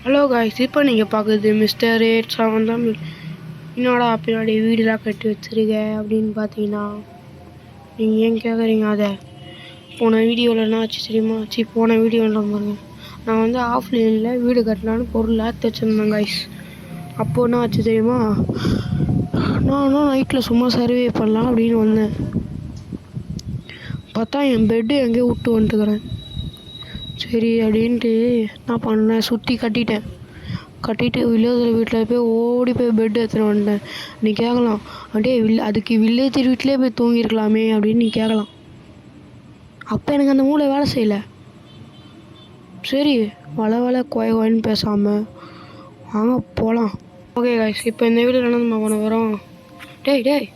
Hello guys, இப்போ நீங்கள் பார்க்குறது மிஸ்டர் 87 தமிழ். என்னோட பின்னாடி வீடெலாம் கட்டி வச்சுருக்க அப்படின்னு பார்த்தீங்கன்னா நீங்கள் ஏன் கேட்குறீங்க? அதை போன வீடியோவில் என்ன ஆச்சு தெரியுமா? போன வீடியோன்ற பாருங்க, நான் வந்து ஆஃப்லைனில் வீடு கட்டலான்னு பொருள் ஏற்று வச்சுருந்தேன் காய்ஸ். அப்போ என்ன ஆச்சு தெரியுமா? நானும் நைட்டில் சும்மா சர்வே பண்ணலாம் அப்படின்னு வந்தேன். பார்த்தா என் பெட்டு எங்கேயோ விட்டு வந்துட்டுக்கிறேன். சரி அப்படின்ட்டு நான் பண்ணேன், சுற்றி கட்டிட்டு வில்லேஜர் வீட்டில் போய் ஓடி போய் பெட் எடுத்துகிட்டு வந்துட்டேன். நீ கேட்கலாம், அப்படியே அதுக்கு வில்லேஜர் வீட்டிலே போய் தூங்கியிருக்கலாமே அப்படின்னு நீ கேட்கலாம். அப்போ எனக்கு அந்த மூளை வேலை செய்யலை. சரி வள கோயின்னு பேசாமல் வாங்க போகலாம். ஓகே காய்ஸ், இப்போ இந்த வீடு என்ன நம்ம பண்ண வரோம்? டேய்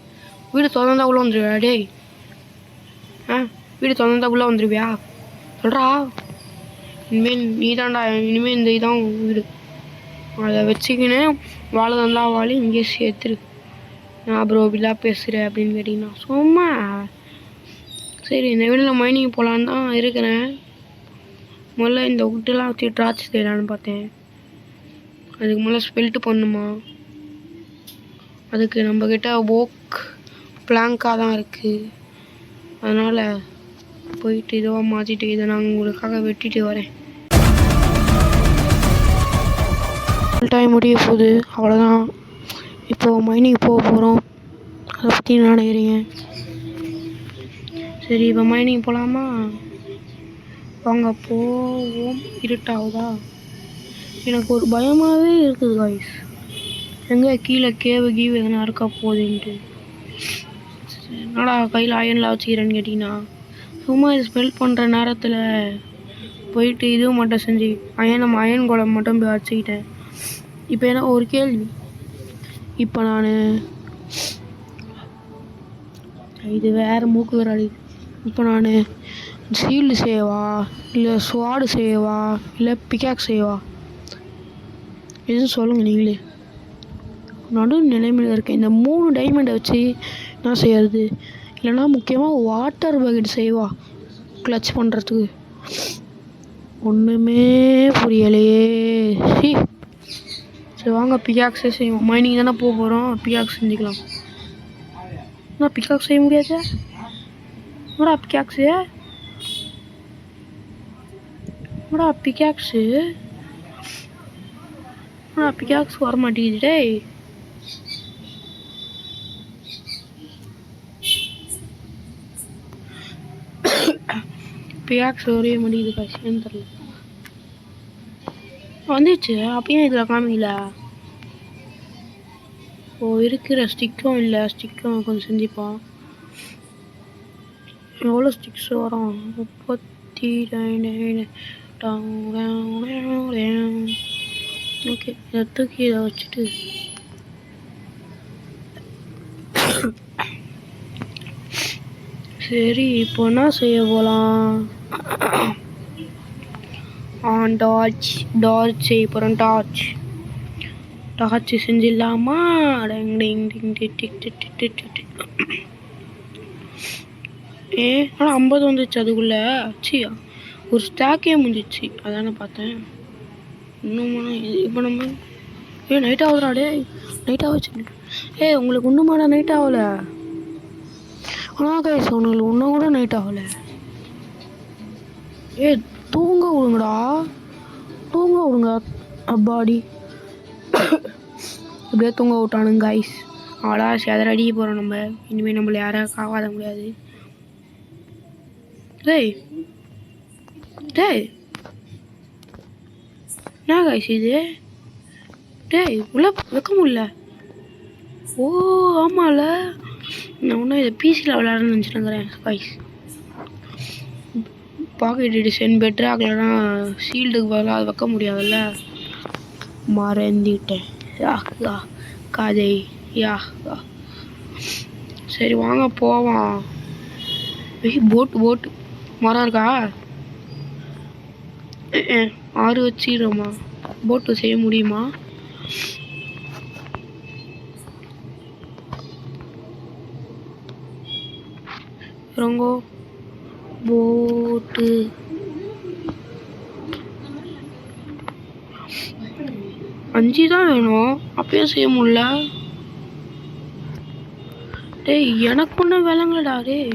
வீடு திறந்தா உள்ளே வந்துடுவியா? வீடு திறந்தா உள்ளே வந்துடுவியா சொல்கிறா? இனிமேல் நீ தான்டா, இனிமேல் இந்த இதான் வீடு. அதை வச்சுக்கின்னு வாழை தந்தா வாழி இங்கே சேர்த்துரு. நான் ப்ரோ இப்படிலாம் பேசுகிறேன் அப்படின்னு கேட்டிங்கன்னா சும்மா. சரி இந்த வீடில் மைனிங் போகலான்னு தான் இருக்கிறேன். முதல்ல இந்த வுட்டெல்லாம் வச்சு டார்ச் செய்யலான்னு பார்த்தேன். அதுக்கு முதல்ல ஸ்பெல்ட்டு பண்ணுமா? அதுக்கு நம்மக்கிட்ட ஓக் பிளாங்காக தான் இருக்குது. அதனால் போயிட்டு இதுவாக மாற்றிட்டு இதை நான் உங்களுக்காக வெட்டிட்டு வரேன். டைம் முடிய போகுது, அவ்வளோதான். இப்போது மைனிங் போக போகிறோம். அதை பற்றி என்ன நினைக்கிறீங்க? சரி இப்போ மைனிங் போகலாமா? வாங்க போவோம். இருட்டாகுதா? எனக்கு ஒரு பயமாகவே இருக்குது காய்ஸ். எங்கே கீழே கீவு எதனா இருக்கா போகுதுன்ட்டு. என்னடா கையில் அயன்லாம் வச்சுக்கிறேன்னு கேட்டிங்கன்னா, சும்மா இது ஸ்மெல் பண்ணுற நேரத்தில் போயிட்டு இதுவும் மட்டும் செஞ்சு அயன் குளம் மட்டும் போய் வச்சுக்கிட்டேன். இப்போ என்ன ஒரு கேள்வி, இப்போ நான் இது வேறு மூக்கு வராது. இப்போ நான் ஷீல்டு செய்யவா, இல்லை ஸ்வாடு செய்யவா, இல்லை பிக்காக் செய்யவா? எதுவும் சொல்லுங்கள் நீங்களே. நடு நிலைமையில் இருக்கேன். இந்த 3 டைமண்டை வச்சு என்ன செய்யறது? இல்லைனா முக்கியமாக வாட்டர் பக்கெட் செய்வா கிளச் பண்ணுறதுக்கு. ஒன்றுமே புரியலையே. சரி வாங்க பிக்காக்ஸே செய்வோம். மைனிங் தானே போக போகிறோம், பிக்காக்ஸ் செஞ்சுக்கலாம். ஆனால் பிக்காக்ஸ் செய்ய முடியாது. என்னடா பிக்காக்ஸு பிக்காக்ஸ் வர மாட்டேங்குது. டேய் பிக்காக்ஸ் ஒரே மாட்டேங்குது காசுன்னு தெரியல. வந்துச்சு அப்பயும் இதில் காமிக்கல. ஓ இருக்கிற ஸ்டிக்கும் இல்லை, ஸ்டிக்கும் கொஞ்சம் செஞ்சுப்பான். எவ்வளோ ஸ்டிக்ஸ் வரும்? 32. ஓகே இதை தூக்கி இதை வச்சுட்டு சரி இப்போ என்ன செய்ய போகலாம்? டார்ச் செய்ய போகிறோம். டார்ச் செஞ்சிடலாமா? ஆனால் 50 வந்துச்சு அதுக்குள்ளே. ஆச்சியா ஒரு ஸ்டாக்கே முடிஞ்சிச்சு. அதானே பார்த்தேன். இன்னும் இப்போ நம்ம நைட் ஆகுதுடா. நைட் ஆகுச்சு. உங்களுக்கு இன்னுமாடா நைட் ஆகலை? ஆனால் கைஸ் உங்களுக்கு இன்னும் கூட நைட் ஆகலை. தூங்க விடுங்கடா, தூங்க விடுங்க அப்பாடி. அப்படியே தூங்க விட்டானுங்க கைஸ். அவ்வளோ சேதர அடிக்க போகிறோம் நம்ம. இனிமேல் நம்மளை யாரும் காவாத முடியாது. டேய் என்ன கைஸ் இது? உள்ள வைக்க முடியல. ஓ ஆமாம்ல, நான் ஒன்றும் இதை பிசியில் விளையாடணும்னு நினச்சிட்டுங்கிறேன் கைஸ். பாக்கெட் எடிஷன் பெட்டர் ஆகலைன்னா ஷீல்டுக்கு பதிலாக அது வைக்க முடியாதுல்ல. மறந்துட்டேன். கதை சரி வாங்க போவோம். போட்டு மரம் இருக்கா? 6 வச்சிடுறோமா? போட்டு செய்ய முடியுமா? ரொம்ப போட்டு 5 தான் வேணும், அப்பயே செய்ய முடியல. டேய் எனக்கு ஒன்றும் விளங்கலடா டேய்.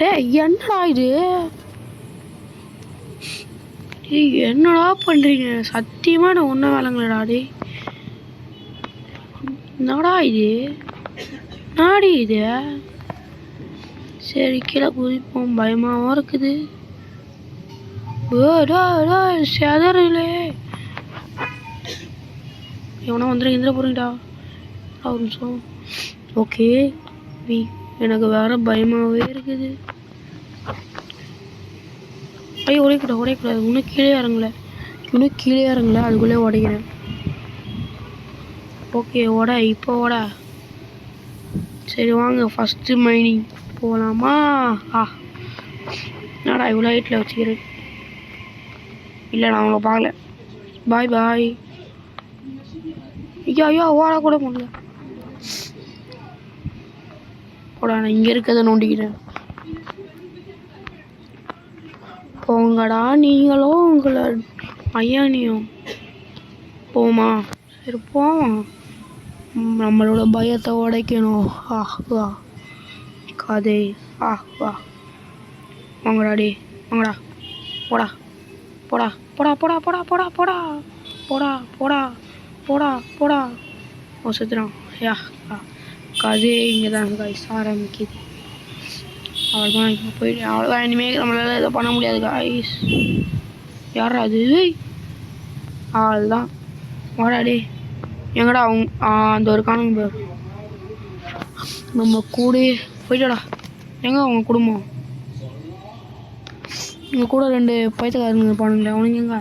டேய் என்னடா இது? டேய் என்னடா பண்ணுறீங்க? சத்தியமாக நான் ஒன்றும் விளங்கலடா டேய். என்னடா இது? நாடி இது? சரி கீழே குதிப்போம், பயமாகவும் இருக்குது. செதறலே எவனா வந்துட எந்திர போறீங்கடா. ஒரு நிமிஷம். ஓகே எனக்கு வேற பயமாகவே இருக்குது. ஐயோ உடையக்கூடாது. இன்னும் கீழே இறங்கல அதுக்குள்ளே உடைக்கிறேன். ஓகே இப்போ ஓட. சரி வாங்க ஃபஸ்ட்டு மைனிங் போகலாமா? என்னடா இவ்வளோ ஹைட்டில் வச்சுக்கிறேன். இல்லை நான் அவங்கள பார்க்கல. பாய் ஐயா ஓடக்கூட முடியல. போடா நான் இங்கே இருக்கிறத நோண்டிக்கிறேன். போங்கடா நீங்களும் உங்களை ஐயானியும் போமா. சரி போவோம், நம்மளோட பயத்தை உடைக்கணும். கதை வா வாங்கடா டே வாங்கடா. போடா போடா போடா போடா போடா போடா போடா போடா போடா போடா போடா. ஓ செத்துறான். கதை இங்கே தான் காய்ஸ் ஆரம்பிக்குது. அவ்வளோதான் இப்போ போயிட்டு அவ்வளோதான். இனிமேல் நம்மளால் இதை பண்ண முடியாது காய்ஸ். யாரா அது? அவ்வளோதான் வாடாடே. எங்கடா அவங்க அந்த ஒரு காணுங்க நம்ம கூட போயிட்டடா. எங்க அவங்க குடும்பம்? எங்கள் கூட 2 பைத்தியக்காரனுங்க பானுங்களே, அவனுங்க எங்க?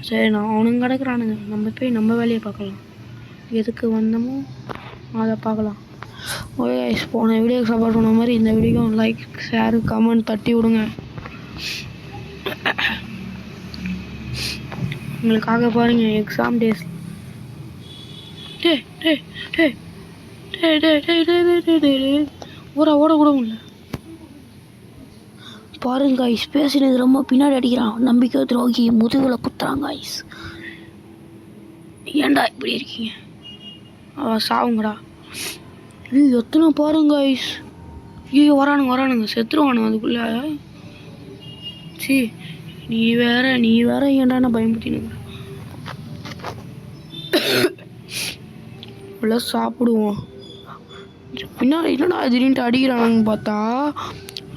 சரி நான் அவனுங்க கிடக்குறானுங்க, நம்ம போய் நம்ம வேலையை பார்க்கலாம். எதுக்கு வந்தோமோ அதை பார்க்கலாம். ஓகே கைஸ், போன வீடியோக்கு சப்போர்ட் பண்ண மாதிரி இந்த வீடியோக்கும் லைக் ஷேர் கமெண்ட் தட்டி விடுங்க. உங்களுக்காக பாருங்க எக்ஸாம் டேஸ். ஓட கூட முடியல பாருங்க கைஸ். பேசினது ரொம்ப பின்னாடி அடிக்கிறான். நம்பிக்கை துரோகி முதுகுல குத்துறாங்க கைஸ். ஏன்டா இப்படி இருக்கீங்க? சாவுங்கடா. எத்தனை பாருங்க கைஸ். ஐயோ வரானுங்க செத்துருவானுங்க அதுக்குள்ள. நீ வேற ஏன்டா நான் பயன்படுத்தினுங்க. இவ்வளோ சாப்பிடுவோம். பின்னாடி என்னடா திடீர்னு அடிக்கிறானுங்க பார்த்தா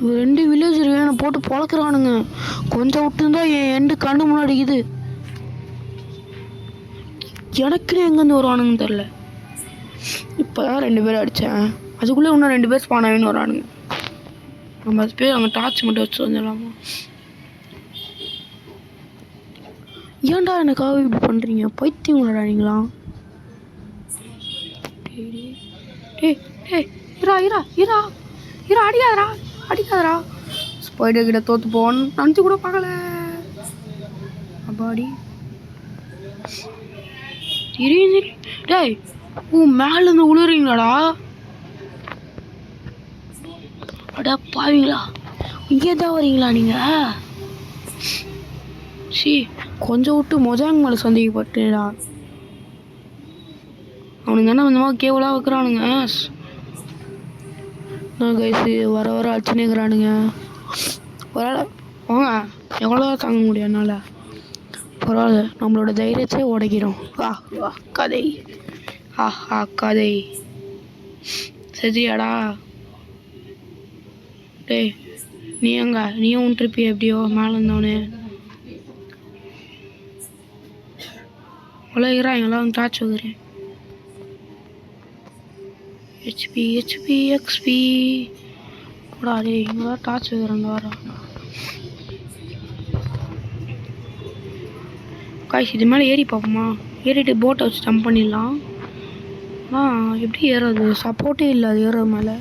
2 வில்லேஜர் என்னை போட்டு பொழக்கிறானுங்க. கொஞ்சம் விட்டுருந்தா என் எண்டு கண்ணு முன்னாடி அடிக்குது. எனக்குன்னு எங்கேருந்து வருவானுங்கன்னு தெரில. இப்போ தான் 2 பேர் அடித்தேன், அதுக்குள்ளே இன்னும் 2 பேர் ஸ்பானாகவேன்னு வரானுங்க. நம்ம அது பேர் அங்கே டார்ச் மட்டும் வச்சு வந்துடலாமா? ஏன்டா எனக்காக இப்படி பண்ணுறீங்க? பைத்தியம் விளையாடா நீங்களா? இரா அடிக்காதரா. ஸ்பைடர் கிட்ட தோத்து போவான்னு நினச்சி கூட பார்க்கல. அப்பாடி டேய் மேலேருந்து விழுறீங்களாடா? அடா பாவீங்களா, இங்கே தான் வரீங்களா நீங்கள்? கொஞ்சம் விட்டு மொஜாங் மேலே சந்தேகப்பட்டுடா. அவனுங்க என்ன கொஞ்சமாக கேவலாக வைக்கிறானுங்க. கைஸு வர அடிச்சுனேங்கிறானுங்க. பரவாயில்ல வாங்க, எவ்வளோ தாங்க முடியும் என்னால். பரவாயில்ல, நம்மளோட தைரியத்தை உடைக்கிறோம். கதை கதை சரியாடா. டேய் நீயும் உன்ட்ருப்பிய எப்படியோ மேலே இருந்தவனே. உலகிறான் எல்லாம் வந்து டாச் வைக்கிறேன். ஹெச்பி எக்ஸ்பி கூட அதே இங்கே டார்ச் வைக்கிறேன். வர காய்ச்சி இது மேலே ஏறி பார்ப்போமா? ஏறிட்டு போட்டை வச்சு ஜம்ப் பண்ணிடலாம். எப்படி ஏறது? சப்போர்ட்டே இல்லை அது ஏறது மேலே.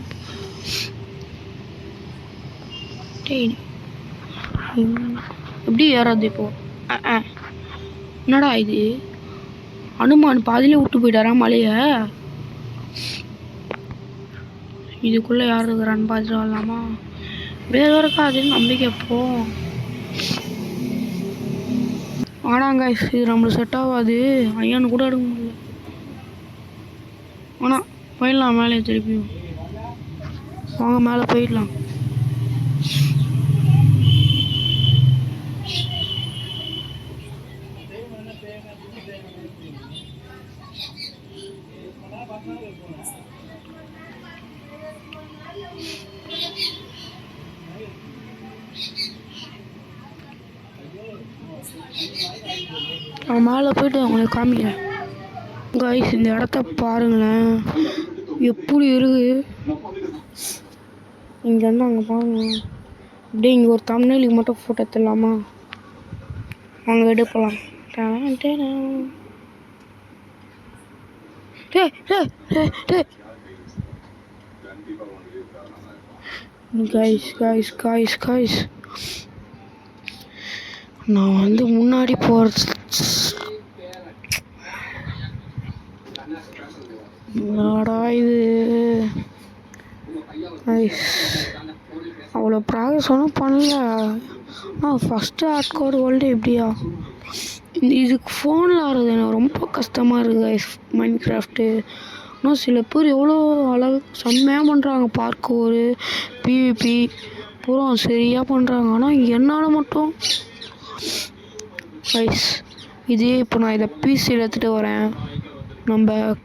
எப்படி ஏறது இப்போது? என்னடா இது அனுமான் பாதியிலே விட்டு போயிட்டாரா மலையை? இதுக்குள்ளே யார் இருக்கிறான்னு பார்த்துட்டு வரலாமா? வேற இருக்காதுன்னு நம்பிக்கை போ. ஆனாங்க இது நம்மளுக்கு செட் ஆகாது. ஐயானு கூட எடுக்க முடியல. ஆனால் போயிடலாம் மேலே திருப்பியும். வாங்க மேலே போயிடலாம். நான் மேலே போயிட்டு அவங்களுக்கு காமிக்கிறேன். கைஸ் இந்த இடத்த பாருங்களேன் எப்படி இருக்கு. இங்கேருந்து அங்கே பாருங்க. அப்படியே இங்கே ஒரு தமிழ்நாளுக்கு மட்டும் ஃபோட்டோ எடுத்துடலாமா? அங்கே எடுக்கலாம். கைஸ் நான் வந்து முன்னாடி போகிறது இது அவ்வளோ ப்ராக்ரஸ் ஒன்றும் பண்ணல. ஃபஸ்ட்டு ஹார்ட் கோர் வேர்ல்டு எப்படியா இதுக்கு ஃபோனில் ஆடுறது எனக்கு ரொம்ப கஷ்டமாக இருக்குது கைஸ். மைண்ட் கிராஃப்ட்டு ஆனால் சில பேர் எவ்வளோ அழகு செம்மையாக பண்ணுறாங்க. பார்க்கோரு பிவிபி பூரா சரியாக பண்ணுறாங்க. ஆனால் என்னால் மட்டும் கைஸ் இதே இப்போ நான் இதை பீஸ் எடுத்துகிட்டு வரேன். நம்ம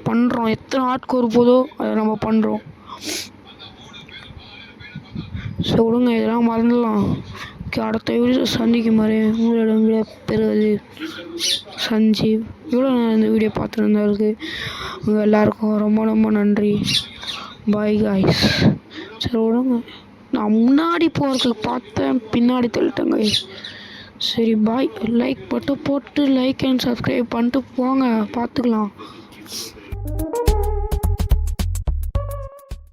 பண்ணுறோம். எத்தனை ஹார்ட் கோர் போதோ அதை நம்ம பண்ணுறோம். ஸோ விடுங்க, இதெல்லாம் மறந்துடலாம். அடுத்த வீடியோ சந்திக்கும் மாதிரி உங்களிடம் விட பெறுவது சஞ்சீவ். இவ்வளோ நான் இந்த வீடியோ பார்த்துருந்தவருக்கு உங்கள் எல்லாருக்கும் ரொம்ப ரொம்ப நன்றி. Bye guys. சரி விடுங்க, நான் முன்னாடி போகிறதுக்கு பார்த்தேன், பின்னாடி தள்ளிட்டேங்க. சரி பாய். லைக் மட்டும் போட்டு லைக் அண்ட் சப்ஸ்கிரைப் பண்ணிட்டு போங்க, பார்த்துக்கலாம்.